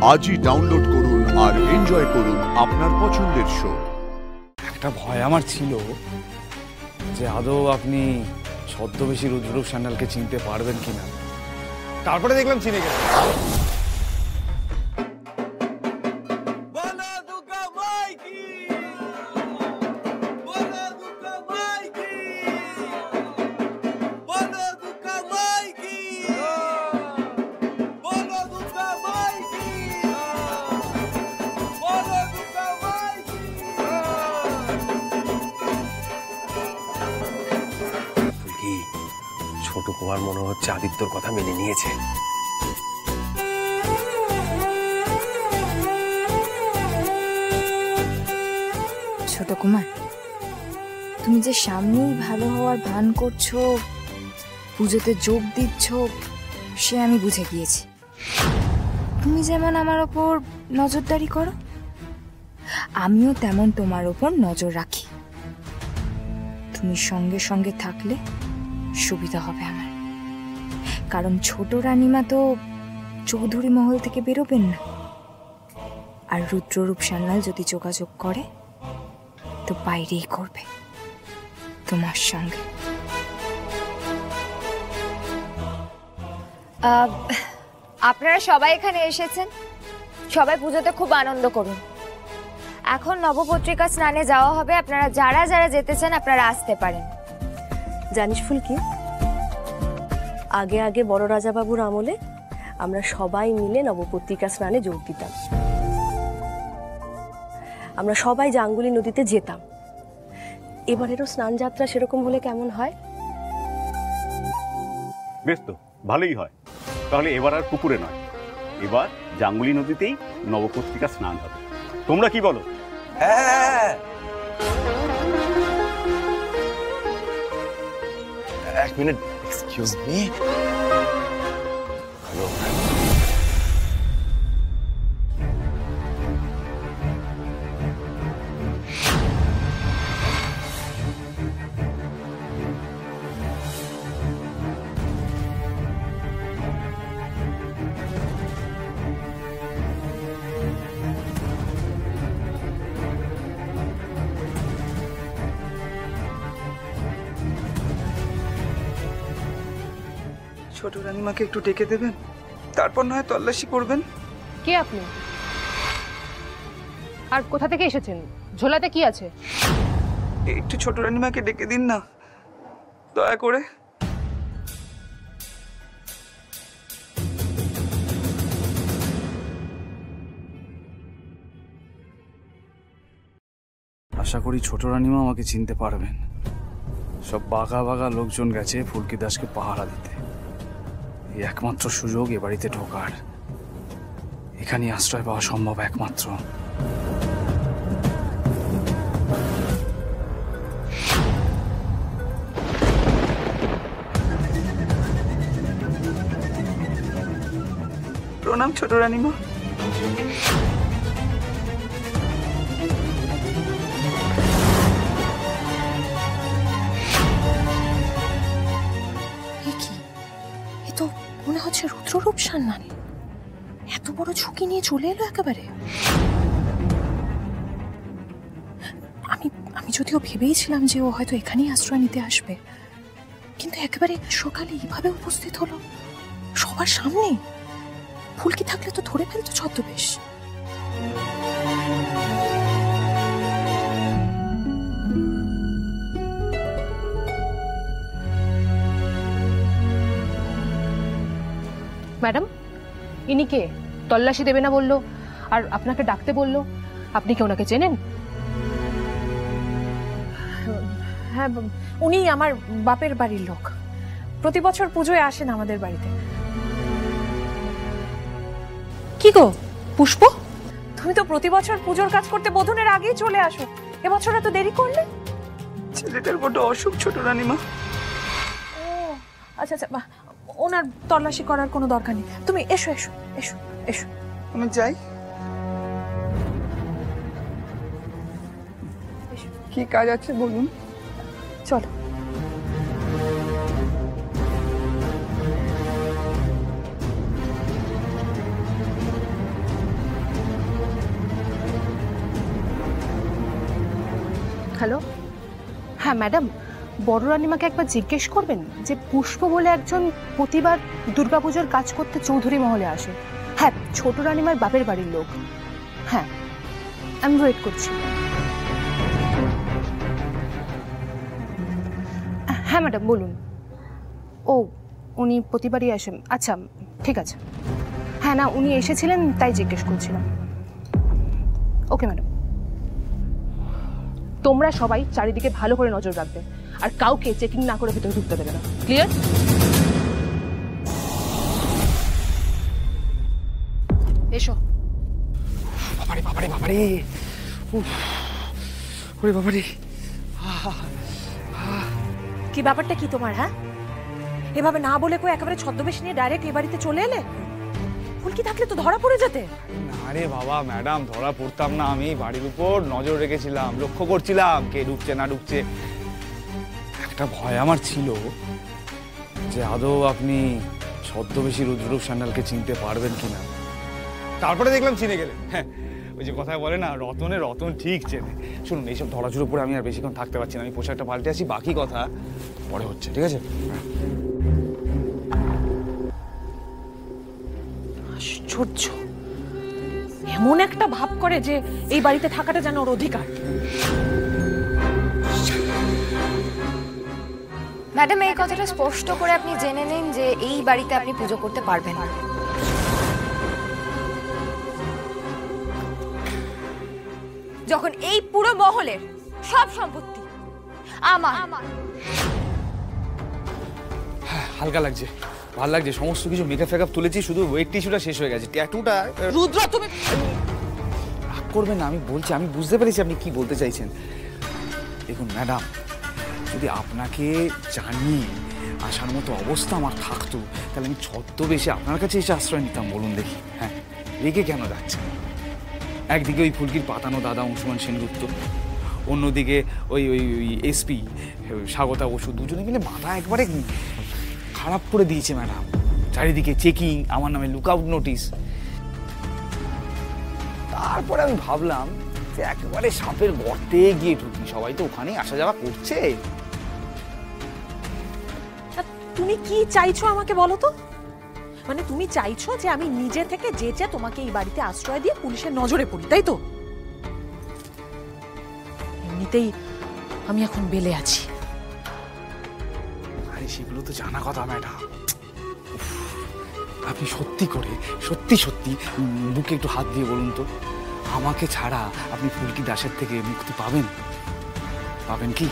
আজই ডাউনলোড করুন আর এনজয় করুন আপনার পছন্দের শো। একটা ভয় আমার ছিল যে আদৌ আপনি ছদ্মবেশী রুদ্ররূপ সান্যালকে চিনতে পারবেন কিনা, তারপরে দেখলাম চিনে গেলেন। ছোট কুমার মনে হচ্ছে আদিত্যর কথা মেনে নিয়েছে। ছোট কুমার, তুমি যে সামনেই ভালো হওয়ার ভান করছো, পুজোতে যোগ দিচ্ছ, সে আমি বুঝে গিয়েছি। তুমি যেমন আমার ওপর নজরদারি করো, আমিও তেমন তোমার ওপর নজর রাখি। তুমি সঙ্গে সঙ্গে থাকলে সুবিধা হবে আমার, কারণ ছোট রানীমা তো চৌধুরী মহল থেকে বেরোবেন না। আর রুদ্ররূপ সান্যাল যদি যোগাযোগ করে তো বাইরেই করবে, তোমার সঙ্গে। আপনারা সবাই এখানে এসেছেন, সবাই পুজোতে খুব আনন্দ করুন। এখন নবপত্রিকা স্নানে যাওয়া হবে, আপনারা যারা যারা যেতে চান আপনারা আসতে পারেন। জানিস ফুলকি, আগে আগে বড় রাজাবাবুর আমলে আমরা সবাই মিলে নবপত্রিকা স্নানে যোগ দিতাম। আমরা সবাই জাঙ্গুলি নদীতে যেতাম। এবারেরও স্নান যাত্রা সেরকম হলে কেমন হয়? বেশ তো, ভালোই হয়। তাহলে এবার আর পুকুরে নয়, এবার জাঙ্গুলি নদীতেই নবপত্রিকা স্নান হবে। তোমরা কি বলো? হ্যাঁ, এক মিনিট, এক্সকিউজ মি। হ্যালো, ছোট রানীমাকে একটু ডেকে দেবেন, তারপর না হয় তল্লাশি করবেন। কে আপনি? আর কোথা থেকে এসেছেন? ঝোলাতে কি আছে? একটু ছোট রানীমাকে ডেকে দিন না, দয়া করে। আশা করি ছোট রানীমা আমাকে চিনতে পারবেন। সব বাঘা বাঘা লোকজন গেছে ফুলকি দাসকে পাহারা দিতে। এই একমাত্র সুযোগ এ বাড়িতে ঢোকার, এখানে আশ্রয় পাওয়া সম্ভব একমাত্র। প্রণাম ছোট রানীমা। মনে হচ্ছে রুদ্ররূপ সান্যাল এত বড় ঝুঁকি নিয়ে চলে এলো একেবারে। আমি যদিও ভেবেইছিলাম যে ও হয়তো এখানেই আশ্রয় নিতে আসবে, কিন্তু একেবারে সকালে এইভাবে উপস্থিত হলো সবার সামনে। ফুলকি থাকলে তো ধরে ফেলতো ছদ্মবেশ। ম্যাডাম, ইনি কে? তল্লাশি দেবে না বললো, আর আপনাকে ডাকতে বললো। আপনি কি ওনাকে চেনেন? হ্যাঁ, উনি আমার বাপের বাড়ির লোক। প্রতি বছর পুজোয় আসেন আমাদের বাড়িতে। কি গো পুষ্প, তুমি তো প্রতি বছর পুজোর কাজ করতে বোধনের আগেই চলে আসো, এবছর এত দেরি করলে? ছেলেটার বড় অসুখ ছোট রানীমা। ও আচ্ছা আচ্ছা, ওনার তল্লাশি করার কোনো দরকার নেই। তুমি এসো এসো এসো এসো। আমি যাই। কি কাজ আছে বলুন? চলো। হ্যালো, হ্যাঁ ম্যাডাম, বড় রানিমাকে একবার জিজ্ঞেস করবেন যে পুষ্প বলে একজন প্রতিবার দুর্গাপুজোর কাজ করতে চৌধুরী মহলে আসে। হ্যাঁ, ছোট রানিমার বাপের বাড়ির লোক। হ্যাঁ, আমি ওয়েট করছি। হ্যাঁ ম্যাডাম বলুন। ও, উনি প্রতিবারই আসেন? আচ্ছা ঠিক আছে। হ্যাঁ না, উনি এসেছিলেন তাই জিজ্ঞেস করছিলাম। Okay madam. তোমরা সবাই চারিদিকে ভালো করে নজর রাখবে আর কাউকে চেকিং না করে ভিতরে ঢুকতে দেবে না। ক্লিয়ার? এসো। বাবারে বাবারে বাবারে, ওরে বাবারে। কি ব্যাপারটা কি তোমার? হ্যাঁ, এভাবে না বলে কো একেবারে ছদ্মবেশ নিয়ে ডাইরেক্ট এই বাড়িতে চলে এলে? ফুলকি থাকলে তো ধরা পড়ে যেতে। আরে বাবা ম্যাডাম, ধরা পড়তাম না। আমি বাড়ির উপর নজর রেখেছিলাম, লক্ষ্য করছিলাম কে ঢুকছে না ঢুকছে। একটা ভয় আমার ছিল যে আদৌ আপনি ছদ্মবেশী রুদ্ররূপ সান্যালকে চিনতে পারবেন কিনা। তারপরে দেখলাম চিনে গেলেন। হ্যাঁ, ওই যে কথায় বলে না, রতনে রতন ঠিক চেনে। শুনুন, এইসব ধরাচুরো পরে আমি আর বেশিক্ষণ থাকতে পারছি না। আমি পোশাকটা পাল্টে আসি, বাকি কথা পরে হচ্ছে, ঠিক আছে? আশ্চর্য, এমন একটা ভাব করে যে এই বাড়িতে থাকাটা যেন ওর অধিকার। ম্যাডাম, এই কথাটা স্পষ্ট করে আপনি জেনে নিন যে এই বাড়িতে আপনি পুজো করতে পারবেন না। যখন এই পুরো মহলের সব সম্পত্তি আমার। হালকা লাগছে, ভাল লাগছে। সমস্ত কিছু মেকআপ ফেকআপ তুলেছি, শুধু ওয়েট টিস্যুটা শেষ হয়ে গেছে। ট্যাটুটা রুদ্র, তুমি রাগ করবেন না, আমি বলছি, আমি বুঝতে পেরেছি আপনি কি বলতে চাইছেন। দেখুন ম্যাডাম, যদি আপনাকে জানিয়ে আসার মতো অবস্থা আমার থাকতো তাহলে আমি ছদ্মবেশে আপনার কাছে এসে আশ্রয় নিতাম, বলুন দেখি। হ্যাঁ, রেগে কেন যাচ্ছেন? একদিকে ওই ফুলকির পাতানো দাদা অংশুমান সেনগুপ্ত, অন্যদিকে ওই ওই ওই এসপি স্বাগতা বসু, দুজনে মিলে মাথা একবারে খারাপ করে দিয়েছে ম্যাডাম। চারিদিকে চেকিং, আমার নামে লুকআউট নোটিশ। তারপরে আমি ভাবলাম যে একেবারে সাপের গর্তে গিয়ে ঢুকি, সবাই তো ওখানেই আসা যাওয়া করছে। তুমি কি চাইছো আমাকে বলো তো? মানে তুমি চাইছো যে আমি নিজে থেকে যেচে তোমাকে এই বাড়িতে আশ্রয় দিয়ে পুলিশের নজরে পড়ি, তাই তো? এমনিতেই আমি এখন বেলে আছি। আরে সেগুলো তো জানা কথা ম্যাডাম। আপনি সত্যি করে, সত্যি সত্যি বুকে একটু হাত দিয়ে বলুন তো, আমাকে ছাড়া আপনি ফুলকি দাসের থেকে মুক্তি পাবেন? পাবেন কি?